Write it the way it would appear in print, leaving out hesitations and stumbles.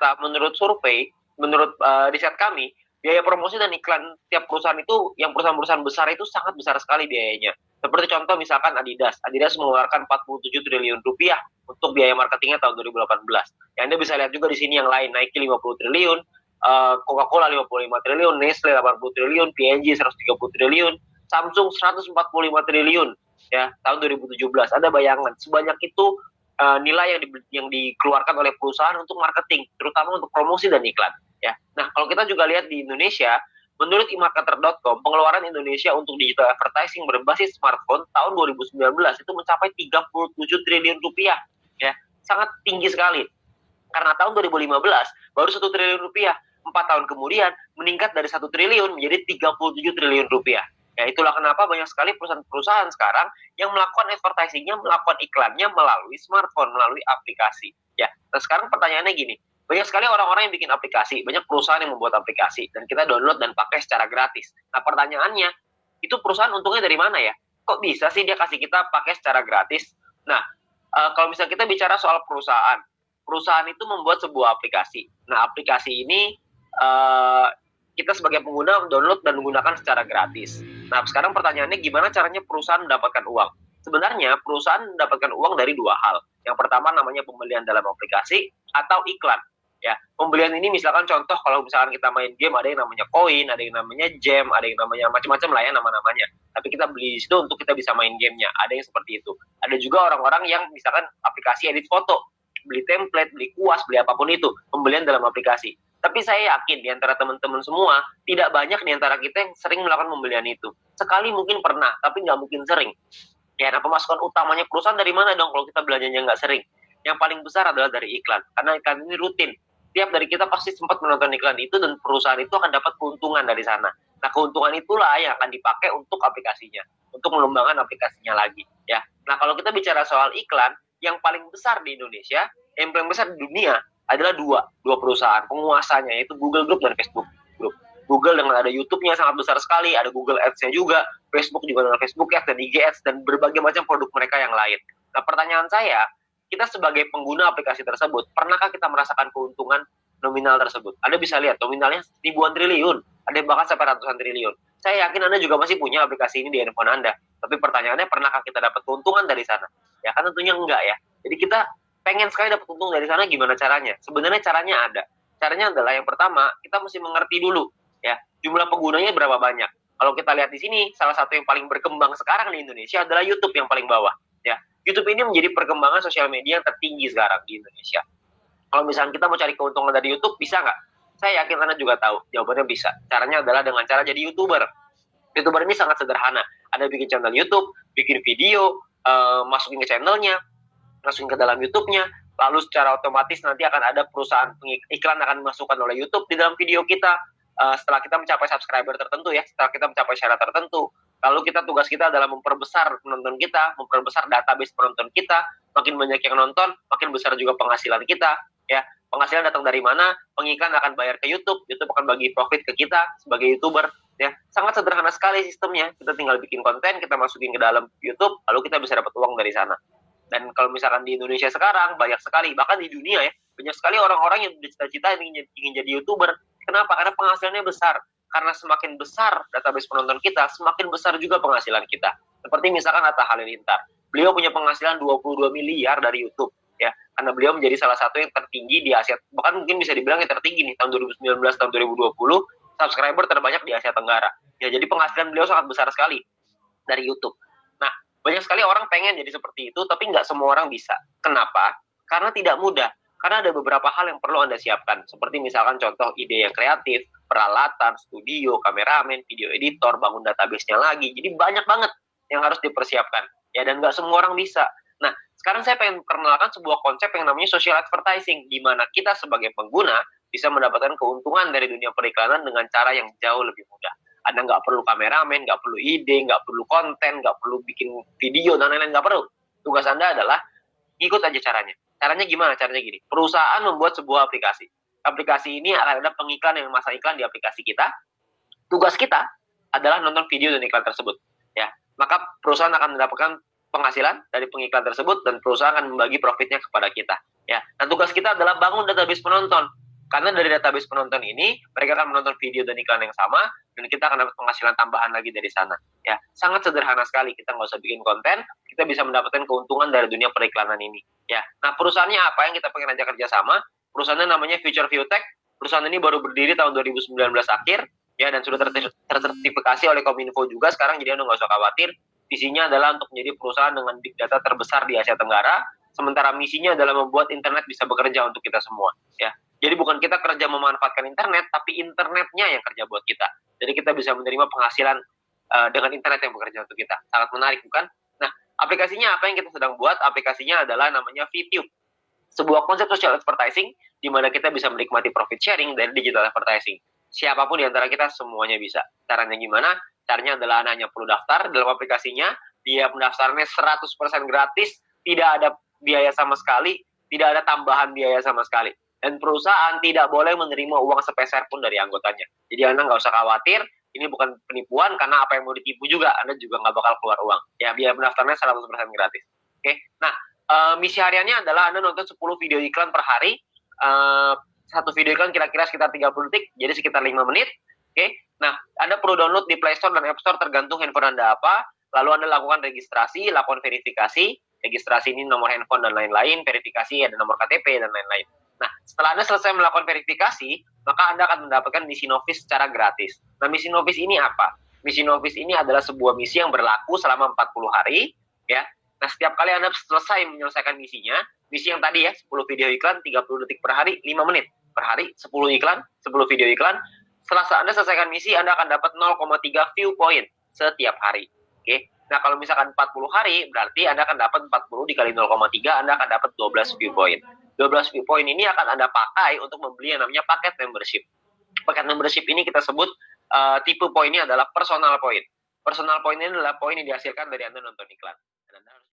ternyata menurut survei, menurut riset kami, biaya promosi dan iklan tiap perusahaan itu, yang perusahaan-perusahaan besar itu sangat besar sekali biayanya. Seperti contoh misalkan Adidas. Adidas mengeluarkan 47 triliun rupiah untuk biaya marketingnya tahun 2018. Ya, Anda bisa lihat juga di sini yang lain, Nike 50 triliun, Coca-Cola 55 triliun, Nestle 80 triliun, P&G 130 triliun, Samsung 145 triliun ya tahun 2017. Ada bayangan sebanyak itu nilai yang dikeluarkan oleh perusahaan untuk marketing, terutama untuk promosi dan iklan ya. Nah, kalau kita juga lihat di Indonesia, menurut emarketer.com, pengeluaran Indonesia untuk digital advertising berbasis smartphone tahun 2019 itu mencapai 37 triliun rupiah ya. Sangat tinggi sekali. Karena tahun 2015 baru 1 triliun rupiah. 4 tahun kemudian meningkat dari 1 triliun menjadi 37 triliun rupiah. Ya, itulah kenapa banyak sekali perusahaan-perusahaan sekarang yang melakukan advertisingnya, melakukan iklannya melalui smartphone, melalui aplikasi. Ya, nah sekarang pertanyaannya gini, banyak sekali orang-orang yang bikin aplikasi, banyak perusahaan yang membuat aplikasi, dan kita download dan pakai secara gratis. Nah pertanyaannya, itu perusahaan untungnya dari mana ya? Kok bisa sih dia kasih kita pakai secara gratis? Nah, kalau misalnya kita bicara soal perusahaan, perusahaan itu membuat sebuah aplikasi. Nah, aplikasi ini kita sebagai pengguna download dan menggunakan secara gratis. Nah, sekarang pertanyaannya gimana caranya perusahaan mendapatkan uang? Sebenarnya perusahaan mendapatkan uang dari dua hal. Yang pertama namanya pembelian dalam aplikasi atau iklan. Ya, pembelian ini misalkan contoh kalau misalkan kita main game, ada yang namanya koin, ada yang namanya gem, ada yang namanya macam-macam lah ya nama-namanya. Tapi kita beli di situ untuk kita bisa main gamenya. Ada yang seperti itu. Ada juga orang-orang yang misalkan aplikasi edit foto, beli template, beli kuas, beli apapun itu, pembelian dalam aplikasi. Tapi saya yakin di antara teman-teman semua, tidak banyak di antara kita yang sering melakukan pembelian itu. Sekali mungkin pernah, tapi nggak mungkin sering. Ya, nah pemasukan utamanya perusahaan dari mana dong kalau kita belanjanya nggak sering? Yang paling besar adalah dari iklan, karena iklan ini rutin. Tiap dari kita pasti sempat menonton iklan itu dan perusahaan itu akan dapat keuntungan dari sana. Nah, keuntungan itulah yang akan dipakai untuk aplikasinya, untuk mengembangkan aplikasinya lagi. Ya, nah kalau kita bicara soal iklan, yang paling besar di Indonesia, yang paling besar di dunia adalah dua perusahaan penguasanya, yaitu Google Group dan Facebook Group. Google dengan ada YouTube-nya sangat besar sekali, ada Google Ads-nya juga, Facebook juga dengan Facebook Ads dan IG Ads dan berbagai macam produk mereka yang lain. Nah, pertanyaan saya, kita sebagai pengguna aplikasi tersebut, pernahkah kita merasakan keuntungan nominal tersebut? Anda bisa lihat nominalnya ribuan triliun, ada yang bahkan sampai ratusan triliun. Saya yakin Anda juga masih punya aplikasi ini di handphone Anda. Tapi pertanyaannya, pernahkah kita dapat keuntungan dari sana? Ya kan tentunya enggak ya. Jadi kita pengen sekali dapat untung dari sana, gimana caranya? Sebenarnya caranya ada. Caranya adalah yang pertama, kita mesti mengerti dulu ya, jumlah penggunanya berapa banyak. Kalau kita lihat di sini, salah satu yang paling berkembang sekarang di Indonesia adalah YouTube yang paling bawah ya. YouTube ini menjadi perkembangan sosial media yang tertinggi sekarang di Indonesia. Kalau misalnya kita mau cari keuntungan dari YouTube, bisa nggak? Saya yakin Anda juga tahu, jawabannya bisa. Caranya adalah dengan cara jadi YouTuber. YouTuber ini sangat sederhana. Anda bikin channel YouTube, bikin video, masukin ke channelnya, masukin ke dalam YouTube-nya, lalu secara otomatis nanti akan ada perusahaan iklan akan dimasukkan oleh YouTube di dalam video kita. Setelah kita mencapai subscriber tertentu ya, setelah kita mencapai syarat tertentu, lalu tugas kita adalah memperbesar penonton kita, memperbesar database penonton kita. Makin banyak yang nonton, makin besar juga penghasilan kita ya. Penghasilan datang dari mana? Pengiklan akan bayar ke YouTube, YouTube akan bagi profit ke kita sebagai YouTuber ya. Sangat sederhana sekali sistemnya. Kita tinggal bikin konten, kita masukin ke dalam YouTube, lalu kita bisa dapat uang dari sana. Dan kalau misalkan di Indonesia sekarang banyak sekali, bahkan di dunia ya, banyak sekali orang-orang yang bercita-cita ingin jadi YouTuber. Kenapa? Karena penghasilannya besar. Karena semakin besar database penonton kita, semakin besar juga penghasilan kita. Seperti misalkan Atta Halilintar. Beliau punya penghasilan 22 miliar dari YouTube ya. Karena beliau menjadi salah satu yang tertinggi di Asia, bahkan mungkin bisa dibilang yang tertinggi nih tahun 2019 tahun 2020, subscriber terbanyak di Asia Tenggara. Ya, jadi penghasilan beliau sangat besar sekali dari YouTube. Nah, banyak sekali orang pengen jadi seperti itu, tapi nggak semua orang bisa. Kenapa? Karena tidak mudah. Karena ada beberapa hal yang perlu Anda siapkan. Seperti misalkan contoh ide yang kreatif, peralatan, studio, kameramen, video editor, bangun database-nya lagi. Jadi banyak banget yang harus dipersiapkan. Ya, dan nggak semua orang bisa. Nah, sekarang saya pengen perkenalkan sebuah konsep yang namanya social advertising, di mana kita sebagai pengguna bisa mendapatkan keuntungan dari dunia periklanan dengan cara yang jauh lebih mudah. Anda nggak perlu kameramen, nggak perlu ide, nggak perlu konten, nggak perlu bikin video, dan lain-lain, nggak perlu. Tugas Anda adalah ikut aja caranya. Caranya gimana? Caranya gini. Perusahaan membuat sebuah aplikasi. Aplikasi ini akan ada pengiklan yang memasang iklan di aplikasi kita. Tugas kita adalah nonton video dan iklan tersebut. Ya, maka perusahaan akan mendapatkan penghasilan dari pengiklan tersebut dan perusahaan akan membagi profitnya kepada kita. Ya, nah tugas kita adalah bangun database penonton. Karena dari database penonton ini, mereka akan menonton video dan iklan yang sama, dan kita akan dapat penghasilan tambahan lagi dari sana. Ya, sangat sederhana sekali. Kita nggak usah bikin konten, kita bisa mendapatkan keuntungan dari dunia periklanan ini. Ya, nah perusahaannya apa yang kita pengen ajak kerjasama? Perusahaannya namanya Future View Tech. Perusahaan ini baru berdiri tahun 2019 akhir, ya, dan sudah tersertifikasi oleh Kominfo juga. Sekarang jadi Anda nggak usah khawatir. Visinya adalah untuk menjadi perusahaan dengan big data terbesar di Asia Tenggara. Sementara misinya adalah membuat internet bisa bekerja untuk kita semua. Ya, jadi bukan kita kerja memanfaatkan internet, tapi internetnya yang kerja buat kita. Jadi kita bisa menerima penghasilan dengan internet yang bekerja untuk kita. Sangat menarik, bukan? Nah, aplikasinya apa yang kita sedang buat? Aplikasinya adalah namanya VTube. Sebuah konsep social advertising di mana kita bisa menikmati profit sharing dari digital advertising. Siapapun di antara kita semuanya bisa. Caranya gimana? Caranya adalah Anda hanya perlu daftar dalam aplikasinya. Biaya pendaftarannya 100% gratis, tidak ada biaya sama sekali, tidak ada tambahan biaya sama sekali. Dan perusahaan tidak boleh menerima uang sepeser pun dari anggotanya. Jadi Anda nggak usah khawatir, ini bukan penipuan, karena apa yang mau ditipu juga, Anda juga nggak bakal keluar uang. Ya, biaya pendaftarannya 100% gratis. Oke, nah, misi hariannya adalah Anda nonton 10 video iklan per hari. Satu video iklan kira-kira sekitar 30 detik, jadi sekitar 5 menit. Oke, nah, Anda perlu download di Play Store dan App Store tergantung handphone Anda apa. Lalu Anda lakukan registrasi, lakukan verifikasi. Registrasi ini nomor handphone dan lain-lain, verifikasi ada nomor KTP dan lain-lain. Nah, setelah Anda selesai melakukan verifikasi, maka Anda akan mendapatkan misi novis secara gratis. Nah, misi novis ini apa? Misi novis ini adalah sebuah misi yang berlaku selama 40 hari, ya. Nah, setiap kali Anda selesai menyelesaikan misinya, misi yang tadi ya, 10 video iklan, 30 detik per hari, 5 menit per hari, 10 iklan, 10 video iklan. Setelah Anda selesaikan misi, Anda akan dapat 0,3 view point setiap hari. Oke. Nah, kalau misalkan 40 hari, berarti Anda akan dapat 40 dikali 0,3, Anda akan dapat 12 view point. 12 view point ini akan Anda pakai untuk membeli yang namanya paket membership. Paket membership ini kita sebut tipe poinnya adalah personal point. Personal point ini adalah poin yang dihasilkan dari Anda nonton iklan.